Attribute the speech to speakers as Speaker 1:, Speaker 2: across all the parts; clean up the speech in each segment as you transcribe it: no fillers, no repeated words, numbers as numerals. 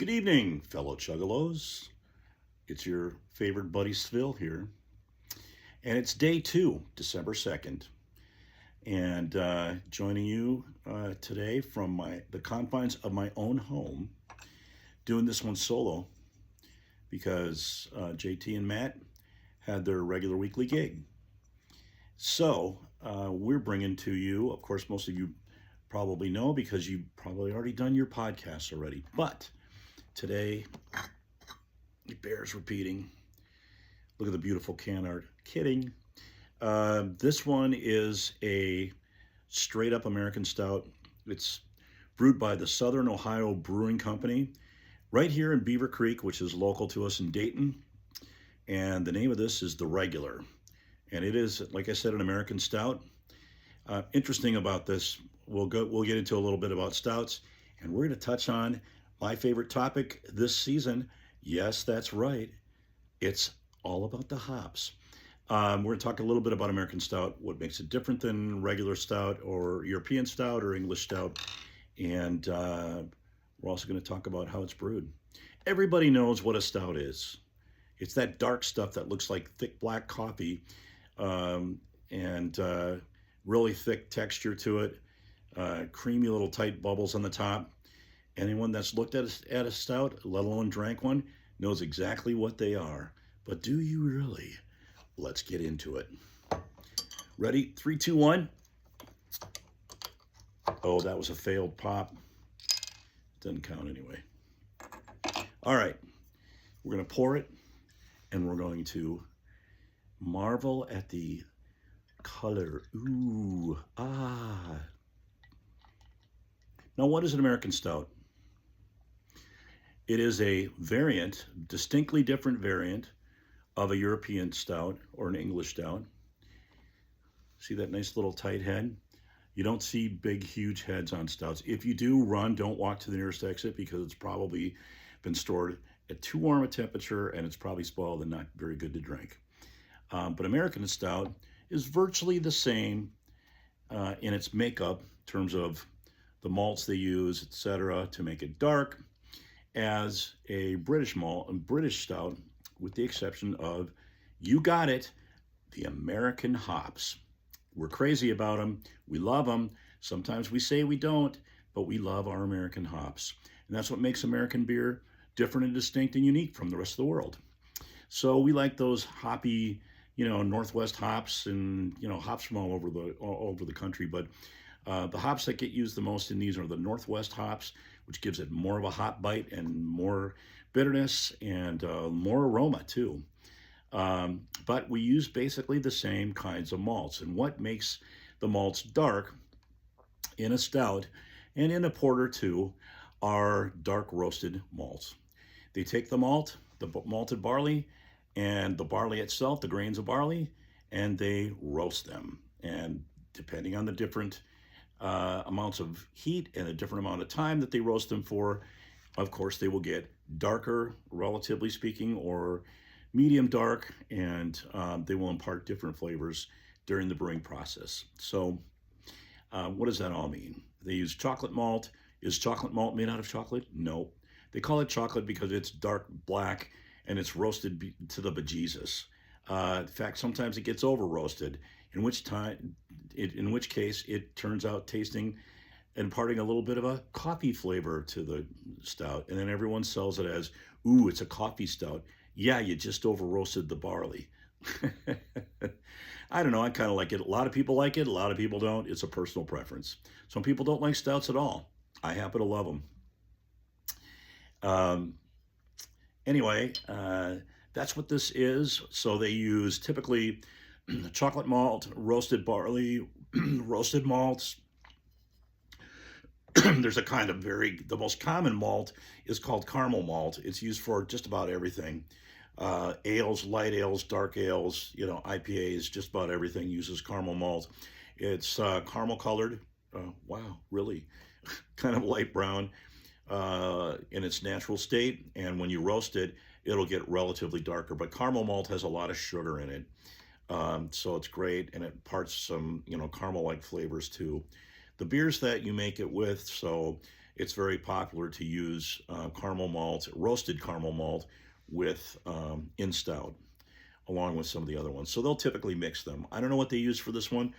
Speaker 1: Good evening, fellow Chuggalos. It's your favorite buddy SFIL here. And it's day 2, December 2nd. And joining you today from the confines of my own home, doing this one solo because JT and Matt had their regular weekly gig. So we're bringing to you, of course, most of you probably know because you've probably already done your podcasts already, but today, it bears repeating. Look at the beautiful can art. Kidding. This one is a straight up American stout. It's brewed by the Southern Ohio Brewing Company right here in Beaver Creek, which is local to us in Dayton. And the name of this is The Regular. And it is, like I said, an American stout. Interesting about this, we'll get into a little bit about stouts, and we're going to touch on my favorite topic this season. Yes, that's right. It's all about the hops. We're going to talk a little bit about American stout, what makes it different than regular stout or European stout or English stout. And we're also going to talk about how it's brewed. Everybody knows what a stout is. It's that dark stuff that looks like thick black coffee and really thick texture to it, creamy little tight bubbles on the top. Anyone that's looked at a stout, let alone drank one, knows exactly what they are. But do you really? Let's get into it. Ready? 3, 2, 1. Oh, that was a failed pop. Doesn't count anyway. All right. We're going to pour it, and we're going to marvel at the color. Ooh, ah. Now, what is an American stout? It is a variant, distinctly different variant of a European stout or an English stout. See that nice little tight head? You don't see big, huge heads on stouts. If you do, run, don't walk to the nearest exit because it's probably been stored at too warm a temperature and it's probably spoiled and not very good to drink. But American stout is virtually the same in its makeup in terms of the malts they use, etc., to make it dark, as a British stout, with the exception of, you got it, the American hops. We're crazy about them. We love them. Sometimes we say we don't, but we love our American hops. And that's what makes American beer different and distinct and unique from the rest of the world. So we like those hoppy, Northwest hops and, hops from all over the country. But the hops that get used the most in these are the Northwest hops, which gives it more of a hop bite and more bitterness and more aroma too. But we use basically the same kinds of malts. And what makes the malts dark in a stout and in a porter too are dark roasted malts. They take the malt, the malted barley, and the barley itself, the grains of barley, and they roast them. And depending on the different amounts of heat and a different amount of time that they roast them for, of course, they will get darker, relatively speaking, or medium dark, and they will impart different flavors during the brewing process. So what does that all mean? They use chocolate malt. Is chocolate malt made out of chocolate? No. They call it chocolate because it's dark black and it's roasted to the bejesus. In fact, sometimes it gets over roasted, in which case it turns out tasting and imparting a little bit of a coffee flavor to the stout. And then everyone sells it as, ooh, it's a coffee stout. Yeah, you just over roasted the barley. I don't know, I kind of like it. A lot of people like it, a lot of people don't. It's a personal preference. Some people don't like stouts at all. I happen to love them. Anyway, that's what this is. So they use typically chocolate malt, roasted barley, roasted malts. There's a kind of the most common malt is called caramel malt. It's used for just about everything. Ales, light ales, dark ales, IPAs, just about everything uses caramel malt. It's caramel colored. Wow, really? Kind of light brown in its natural state. And when you roast it, it'll get relatively darker. But caramel malt has a lot of sugar in it. So it's great, and it imparts some, caramel-like flavors too. The beers that you make it with, so it's very popular to use caramel malt, roasted caramel malt, with in stout, along with some of the other ones. So they'll typically mix them. I don't know what they use for this one.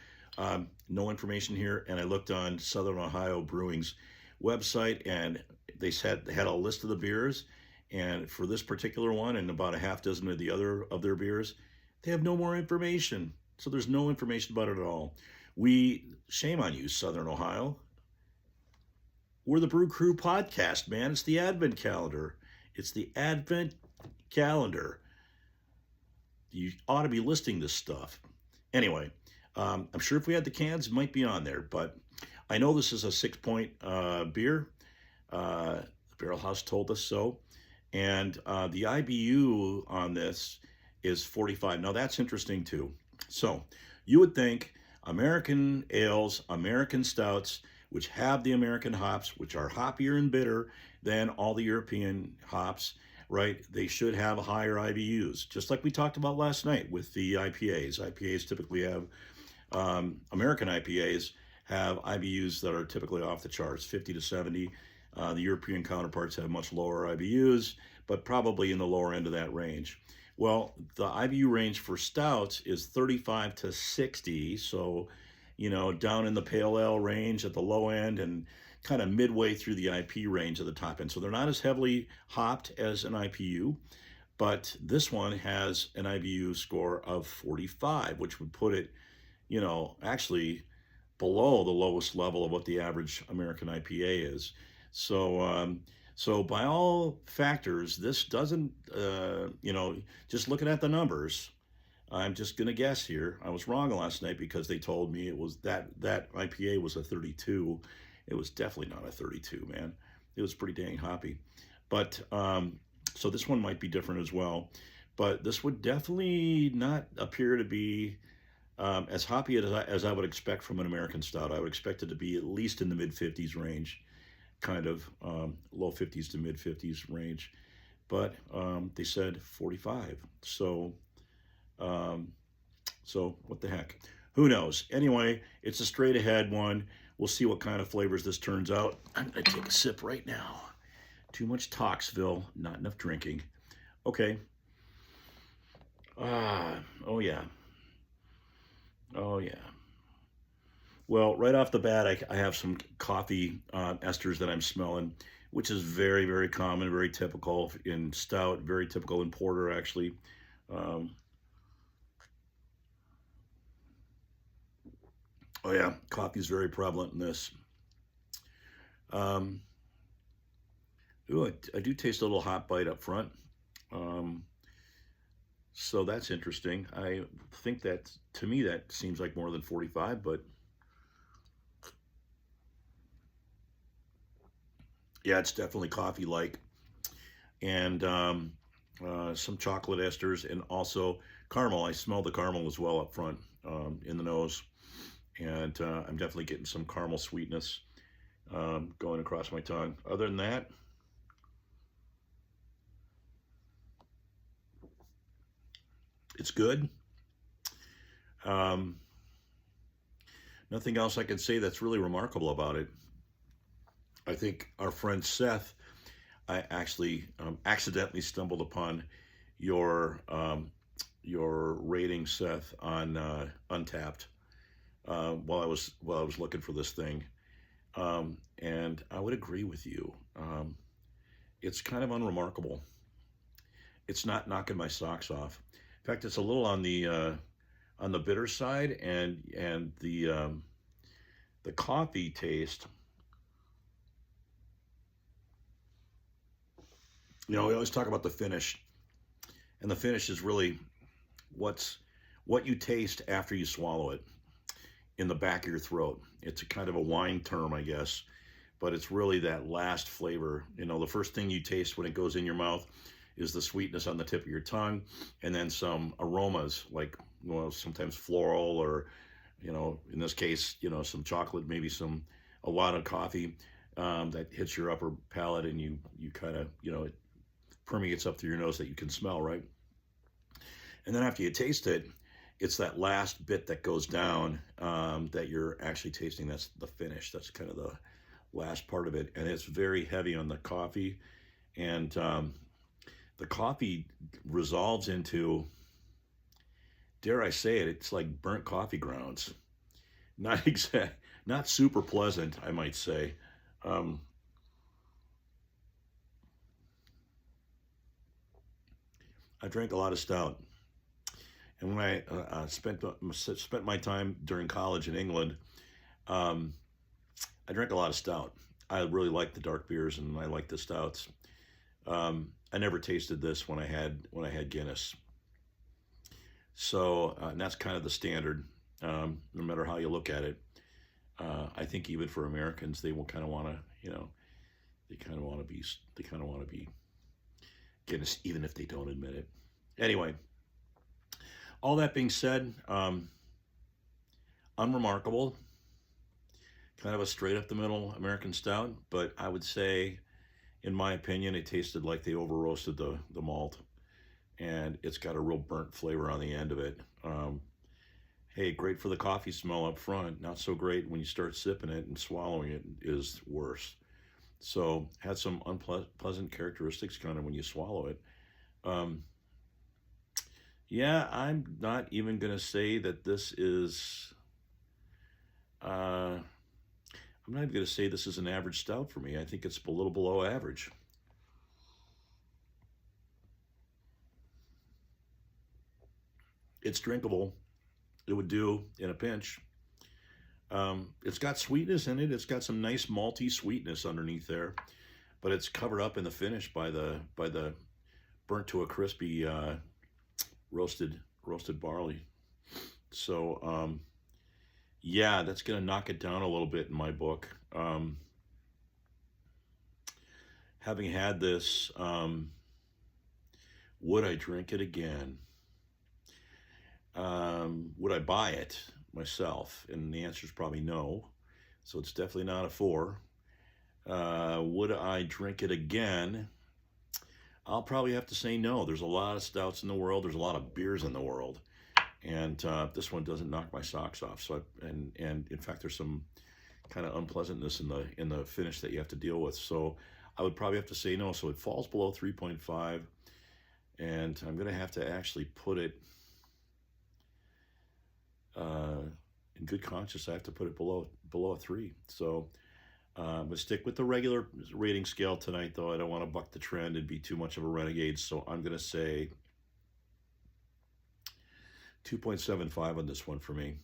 Speaker 1: No information here. And I looked on Southern Ohio Brewing's website, and they had a list of the beers. And for this particular one, and about a half dozen of the other of their beers, they have no more information. So there's no information about it at all. Shame on you, Southern Ohio. We're the Brew Crew podcast, man. It's the Advent calendar. It's the Advent calendar. You ought to be listing this stuff. Anyway, I'm sure if we had the cans, it might be on there. But I know this is a 6-point beer. The Barrel House told us so. And the IBU on this is 45. Now, that's interesting, too. So you would think American ales, American stouts, which have the American hops, which are hoppier and bitter than all the European hops, right? They should have higher IBUs, just like we talked about last night with the IPAs. IPAs typically have, American IPAs have IBUs that are typically off the charts, 50 to 70. The European counterparts have much lower IBUs, but probably in the lower end of that range. Well, the IBU range for stouts is 35 to 60, so, down in the pale ale range at the low end and kind of midway through the IP range at the top end. So they're not as heavily hopped as an IPU, but this one has an IBU score of 45, which would put it, actually below the lowest level of what the average American IPA is. So by all factors, this doesn't, just looking at the numbers, I'm just going to guess here. I was wrong last night because they told me it was that IPA was a 32. It was definitely not a 32, man. It was pretty dang hoppy. But so this one might be different as well. But this would definitely not appear to be as hoppy as I would expect from an American stout. I would expect it to be at least in the mid-50s range, kind of low 50s to mid-50s range. But they said 45. So what the heck? Who knows? Anyway, it's a straight ahead one. We'll see what kind of flavors this turns out. I'm going to take a sip right now. Too much Talksville, not enough drinking. Okay. Oh yeah. Oh yeah. Well, right off the bat, I have some coffee esters that I'm smelling, which is very, very common, very typical in stout, very typical in porter, actually. Oh yeah, coffee is very prevalent in this. Ooh, I do taste a little hot bite up front. So that's interesting. I think that, to me, that seems like more than 45, but yeah, it's definitely coffee-like. And some chocolate esters and also caramel. I smell the caramel as well up front in the nose. And I'm definitely getting some caramel sweetness going across my tongue. Other than that, it's good. Nothing else I can say that's really remarkable about it. I think our friend Seth, I actually accidentally stumbled upon your rating, Seth, on Untapped while I was looking for this thing, and I would agree with you. It's kind of unremarkable. It's not knocking my socks off. In fact, it's a little on the bitter side, and the coffee taste. We always talk about the finish, and the finish is really what you taste after you swallow it in the back of your throat. It's a kind of a wine term, I guess, but it's really that last flavor. The first thing you taste when it goes in your mouth is the sweetness on the tip of your tongue, and then some aromas like, sometimes floral, or, in this case, some chocolate, maybe a lot of coffee that hits your upper palate, and you kind of, it permeates up through your nose that you can smell, right? And then after you taste it, it's that last bit that goes down that you're actually tasting. That's the finish. That's kind of last part of it, and it's very heavy on the coffee, and the coffee resolves into, dare I say it, it's like burnt coffee grounds. Not exact, not super pleasant, I might say. Um, I drank a lot of stout, and when I spent my time during college in England, um, I drank a lot of stout. I really like the dark beers, and I like the stouts. I never tasted this when I had Guinness. So and that's kind of the standard, no matter how you look at it. I think even for Americans, they will kind of want to, they kind of want to be, they kind of want to be Guinness, even if they don't admit it. Anyway, all that being said, unremarkable, kind of a straight up the middle American stout, but I would say, in my opinion, it tasted like they over roasted the malt, and it's got a real burnt flavor on the end of it. Hey, great for the coffee smell up front. Not so great when you start sipping it, and swallowing it is worse. So had some unpleasant characteristics kind of when you swallow it. Um, yeah, I'm not even going to say that this is, I'm not even going to say this is an average stout for me. I think it's a little below average. It's drinkable. It would do in a pinch. It's got sweetness in it. It's got some nice malty sweetness underneath there, but it's covered up in the finish by the burnt to a crispy roasted barley. So yeah, that's gonna knock it down a little bit in my book. Having had this, would I drink it again? Would I buy it myself? And the answer is probably no. So it's definitely not a 4. Would I drink it again? I'll probably have to say no. There's a lot of stouts in the world. There's a lot of beers in the world, and this one doesn't knock my socks off. So and in fact, there's some kind of unpleasantness in the finish that you have to deal with. So I would probably have to say no. So it falls below 3.5, and I'm going to have to actually put it. In good conscience, I have to put it below a 3. So I'm gonna stick with the regular rating scale tonight, though. I don't want to buck the trend and be too much of a renegade. So I'm gonna say 2.75 on this one for me.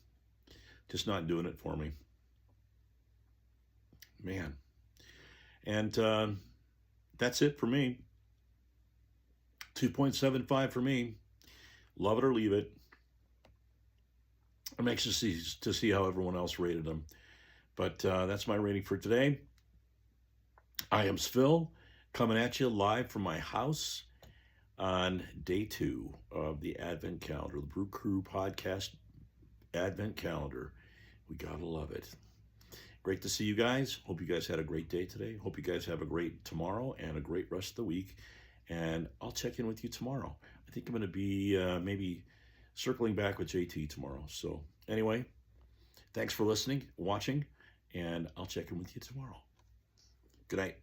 Speaker 1: Just not doing it for me, man. And that's it for me. 2.75 for me. Love it or leave it. I'm anxious to see how everyone else rated them. But that's my rating for today. I am SFIL, coming at you live from my house on day 2 of the Advent Calendar, the Brew Crew Podcast Advent Calendar. We gotta love it. Great to see you guys. Hope you guys had a great day today. Hope you guys have a great tomorrow and a great rest of the week. And I'll check in with you tomorrow. I think I'm going to be maybe circling back with JT tomorrow. So anyway, thanks for listening, watching, and I'll check in with you tomorrow. Good night.